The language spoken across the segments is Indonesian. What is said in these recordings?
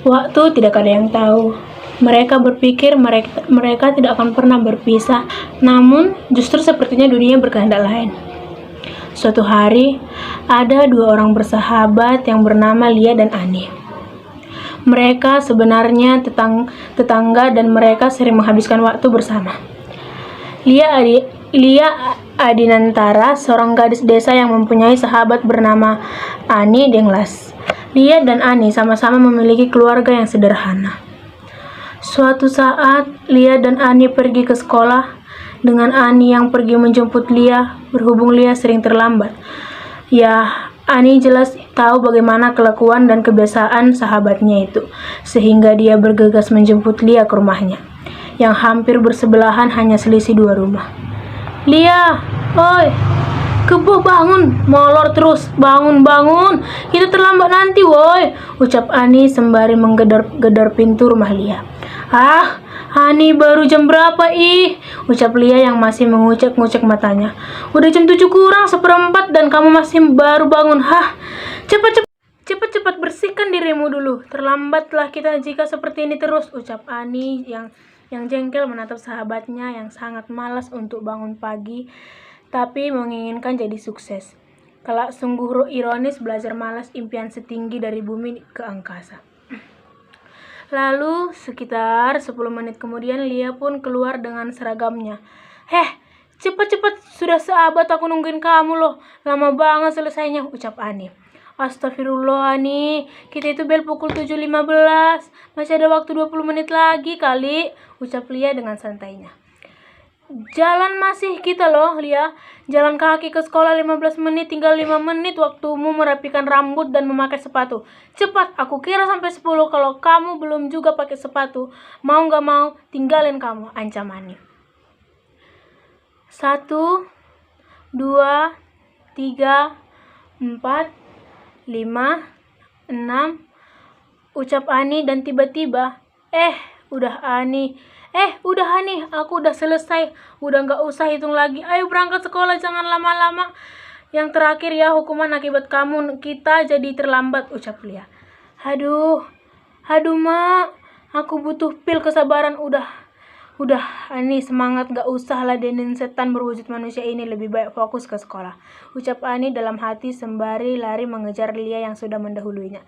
Waktu tidak ada yang tahu. Mereka berpikir mereka tidak akan pernah berpisah, namun justru sepertinya dunia berkehendak lain. Suatu hari, ada dua orang bersahabat yang bernama Lia dan Ani. Mereka sebenarnya tetangga dan mereka sering menghabiskan waktu bersama. Lia Adinantara, seorang gadis desa yang mempunyai sahabat bernama Ani Denglas. Lia dan Ani sama-sama memiliki keluarga yang sederhana. Suatu saat, Lia dan Ani pergi ke sekolah, dengan Ani yang pergi menjemput Lia, berhubung Lia sering terlambat. Ya, Ani jelas tahu bagaimana kelakuan dan kebiasaan sahabatnya itu, sehingga dia bergegas menjemput Lia ke rumahnya, yang hampir bersebelahan hanya selisih 2 rumah. Lia, oi, kebo bangun, molor terus, bangun, kita terlambat nanti woi, ucap Ani sembari menggedor pintu rumah Lia. Ah, Ani baru jam berapa ucap Lia yang masih mengucek-ngucek matanya. Udah jam 7 kurang seperempat dan kamu masih baru bangun. Hah, cepat bersihkan dirimu dulu, terlambatlah kita jika seperti ini terus, ucap Ani yang jengkel menatap sahabatnya yang sangat malas untuk bangun pagi tapi menginginkan jadi sukses. Kelak sungguh ironis belajar malas impian setinggi dari bumi ke angkasa. Lalu sekitar 10 menit kemudian Lia pun keluar dengan seragamnya. Cepat, sudah seabad aku nungguin kamu loh. Lama banget selesainya, ucap Ani. Astagfirullah Ani, kita itu bel pukul 7.15. Masih ada waktu 20 menit lagi kali, ucap Lia dengan santainya. Jalan masih kita loh, Lia. Jalan kaki ke sekolah 15 menit, tinggal 5 menit waktumu merapikan rambut dan memakai sepatu. Cepat, aku kira sampai 10 kalau kamu belum juga pakai sepatu. Mau gak mau, tinggalin kamu, ancam Ani. 1, 2, 3, 4, 5, 6, ucap Ani dan tiba-tiba, udah Ani, aku udah selesai, udah gak usah hitung lagi, ayo berangkat sekolah, jangan lama-lama. Yang terakhir ya, hukuman akibat kamu, kita jadi terlambat, ucap Lia. Aduh mak, aku butuh pil kesabaran, udah Ani, semangat, gak usah ladenin setan berwujud manusia ini, lebih baik fokus ke sekolah, ucap Ani dalam hati sembari lari mengejar Lia yang sudah mendahuluinya.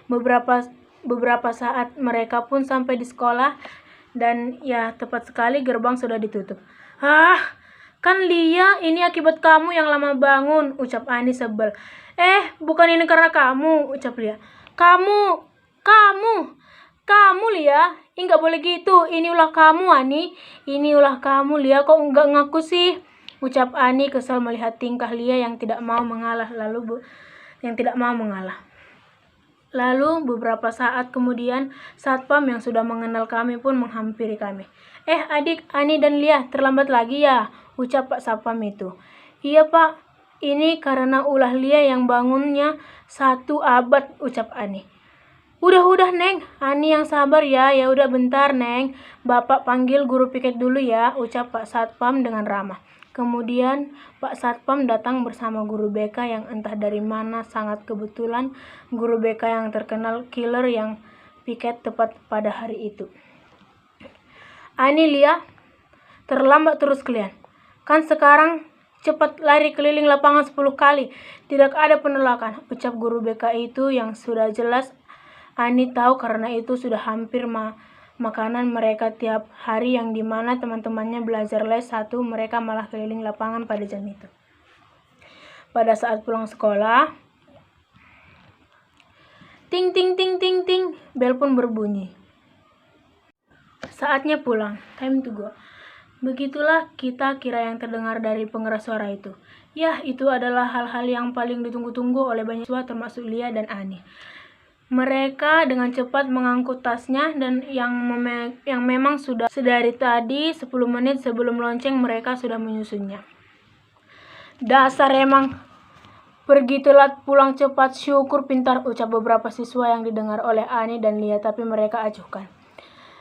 Beberapa saat mereka pun sampai di sekolah dan ya tepat sekali gerbang sudah ditutup. Kan Lia, ini akibat kamu yang lama bangun, ucap Ani sebel. Bukan ini karena kamu, ucap Lia. Kamu Lia, nggak boleh gitu, ini ulah kamu Ani, ini ulah kamu Lia, kok nggak ngaku sih, ucap Ani kesal melihat tingkah Lia yang tidak mau mengalah. Lalu beberapa saat kemudian satpam yang sudah mengenal kami pun menghampiri kami. Adik, Ani dan Lia terlambat lagi ya, ucap Pak Satpam itu. Iya Pak, ini karena ulah Lia yang bangunnya 1 abad, ucap Ani. Udah Neng, Ani yang sabar ya. Ya udah bentar Neng, Bapak panggil guru piket dulu ya, ucap Pak Satpam dengan ramah. Kemudian Pak Satpam datang bersama guru BK yang entah dari mana sangat kebetulan guru BK yang terkenal killer yang piket tepat pada hari itu. Ani, Lia, terlambat terus kalian. Kan sekarang cepat lari keliling lapangan 10 kali. Tidak ada penolakan, ucap guru BK itu yang sudah jelas Ani tahu karena itu sudah hampir makanan mereka tiap hari yang dimana teman-temannya belajar les 1, mereka malah keliling lapangan pada jam itu. Pada saat pulang sekolah, ting, bel pun berbunyi. Saatnya pulang, time to go. Begitulah kita kira yang terdengar dari pengeras suara itu. Ya, itu adalah hal-hal yang paling ditunggu-tunggu oleh banyak siswa termasuk Lia dan Ani. Mereka dengan cepat mengangkut tasnya dan yang memang sudah sedari tadi 10 menit sebelum lonceng mereka sudah menyusunnya. Dasar emang, pergi telat pulang cepat, syukur pintar, ucap beberapa siswa yang didengar oleh Ani dan Lia tapi mereka acuhkan.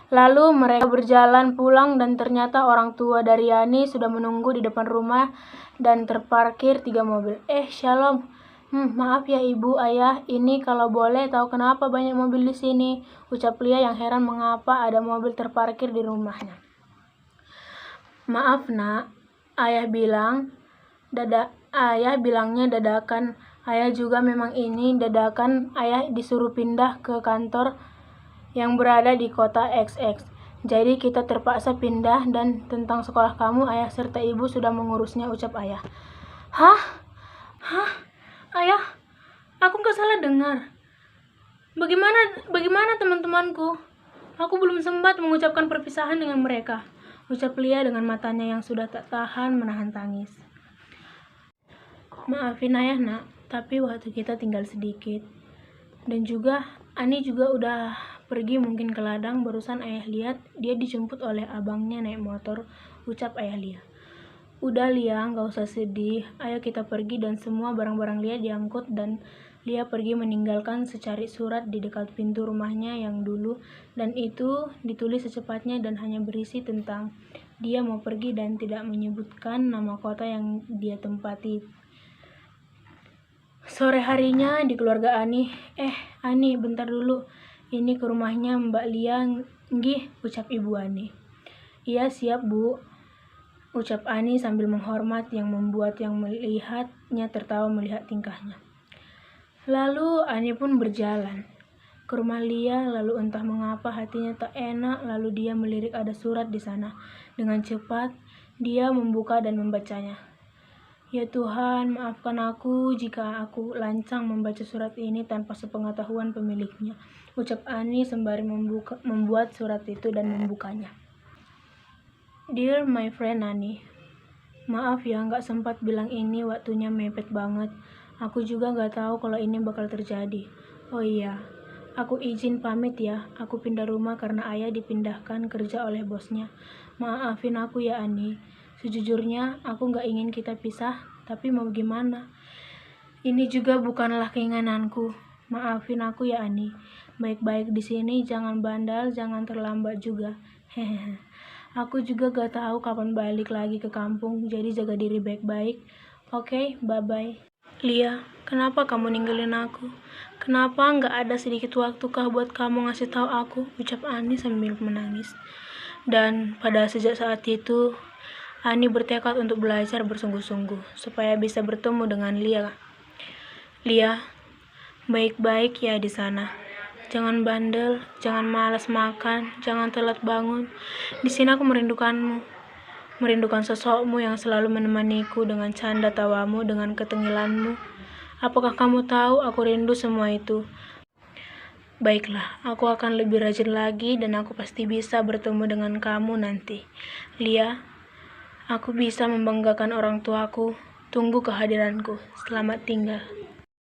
Lalu mereka berjalan pulang dan ternyata orang tua dari Ani sudah menunggu di depan rumah dan terparkir 3 mobil. Shalom, Maaf ya ibu, ayah, ini kalau boleh tahu kenapa banyak mobil di sini? Ucap Lia yang heran mengapa ada mobil terparkir di rumahnya. Maaf nak, ayah bilangnya dadakan. Ayah juga memang ini dadakan. Ayah disuruh pindah ke kantor yang berada di kota XX. Jadi kita terpaksa pindah dan tentang sekolah kamu, ayah serta ibu sudah mengurusnya, ucap ayah. Hah? Ayah, aku nggak salah dengar. Bagaimana teman-temanku? Aku belum sempat mengucapkan perpisahan dengan mereka, ucap Lia dengan matanya yang sudah tak tahan menahan tangis. Maafin ayah nak, tapi waktu kita tinggal sedikit. Dan juga Ani juga udah pergi mungkin ke ladang. Barusan ayah lihat dia dijemput oleh abangnya naik motor, ucap ayah Lia. Udah Lia, gak usah sedih. Ayo kita pergi dan semua barang-barang Lia diangkut dan Lia pergi meninggalkan secari surat di dekat pintu rumahnya yang dulu, dan itu ditulis secepatnya dan hanya berisi tentang dia mau pergi dan tidak menyebutkan nama kota yang dia tempati. Sore harinya di keluarga Ani. Ani, bentar dulu. Ini ke rumahnya Mbak Lia, nggih, ucap Ibu Ani. Iya, siap Bu, ucap Ani sambil menghormat yang membuat yang melihatnya tertawa melihat tingkahnya. Lalu Ani pun berjalan ke rumah Lia, lalu entah mengapa hatinya tak enak, lalu dia melirik ada surat di sana. Dengan cepat dia membuka dan membacanya. Ya Tuhan, maafkan aku jika aku lancang membaca surat ini tanpa sepengetahuan pemiliknya, ucap Ani sembari membuat surat itu dan membukanya. Dear my friend Ani, maaf ya gak sempat bilang ini, waktunya mepet banget. Aku juga gak tahu kalau ini bakal terjadi. Oh iya, aku izin pamit ya, aku pindah rumah karena ayah dipindahkan kerja oleh bosnya. Maafin aku ya Ani. Sejujurnya aku gak ingin kita pisah, tapi mau gimana? Ini juga bukanlah keinginanku. Maafin aku ya Ani. Baik-baik di sini, jangan bandel, jangan terlambat juga. Hehehe. Aku juga gak tahu kapan balik lagi ke kampung, jadi jaga diri baik-baik. Oke, bye-bye. Lia, kenapa kamu ninggalin aku? Kenapa gak ada sedikit waktu kah buat kamu ngasih tahu aku? Ucap Ani sambil menangis. Dan pada sejak saat itu, Ani bertekad untuk belajar bersungguh-sungguh supaya bisa bertemu dengan Lia. Lia, baik-baik ya di sana. Jangan bandel, jangan malas makan, jangan telat bangun. Di sini aku merindukanmu. Merindukan sosokmu yang selalu menemaniku dengan canda tawamu, dengan ketengilanmu. Apakah kamu tahu aku rindu semua itu? Baiklah, aku akan lebih rajin lagi dan aku pasti bisa bertemu dengan kamu nanti. Lia, aku bisa membanggakan orang tuaku. Tunggu kehadiranku. Selamat tinggal.